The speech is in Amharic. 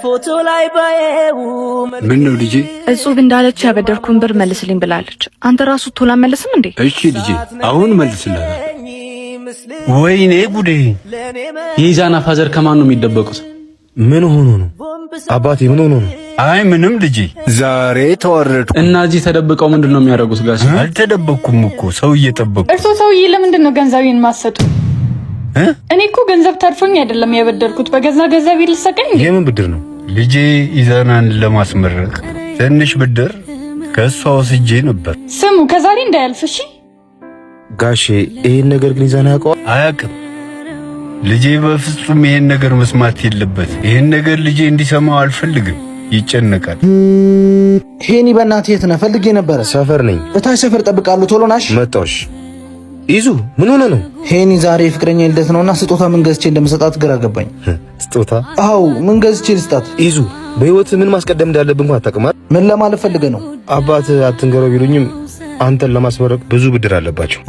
ፎቶ ላይ ባየው ምን ነው ልጄ? እጹብ እንዳለች ያበደርኩን ብር መልስልኝ ብላለች። አንተ ራሱ ቶሎ መልስም እንዴ? እሺ ልጄ አሁን መልስልሃለሁ። ወይኔ ጉዴ! የኢዛና ፋዘር ከማን ነው የሚደበቁት? ምን ሆኖ ነው አባቴ? ምን ሆኖ ነው? አይ ምንም ልጄ፣ ዛሬ ተዋረድኩ እና እዚህ ተደብቀው ምንድነው የሚያደርጉት? ጋሽ አልተደበኩም እኮ ሰው እየጠበቁ። እርሶ ሰውዬ ለምንድን ነው ገንዘቤን ማሰጡ? እኔ እኮ ገንዘብ ተርፎኝ አይደለም ያበደርኩት፣ በገዛ ገንዘቤ ልሰቀኝ። የምን ብድር ነው ልጄ? ኢዛናን ለማስመረቅ ትንሽ ብድር ከሷ ወስጄ ነበር። ስሙ ከዛሬ እንዳያልፍ እሺ? ጋሼ ይሄን ነገር ግን ኢዛና ያውቀዋል? አያውቅም። ልጄ በፍጹም ይሄን ነገር መስማት የለበት። ይሄን ነገር ልጄ እንዲሰማው አልፈልግም። ይጨነቃል። ሄኒ በእናትህ የት ነህ? ፈልጌ ነበረ። ሰፈር ነኝ። እታች ሰፈር ጠብቃለሁ። ቶሎ ናሽ። መጣሽ። ይዙ ምን ሆነ ነው? ሄኒ ዛሬ ፍቅረኛ ልደት ነውና ስጦታ ምን ገዝቼ እንደምሰጣት ግራ ገባኝ። ስጦታ? አዎ ምን ገዝቼ ልስጣት? ይዙ በህይወት ምን ማስቀደም እንዳለብን እንኳን አታውቅም። ምን ለማለት ፈልገህ ነው? አባት አትንገረው ቢሉኝም አንተን ለማስመረቅ ብዙ ብድር አለባቸው።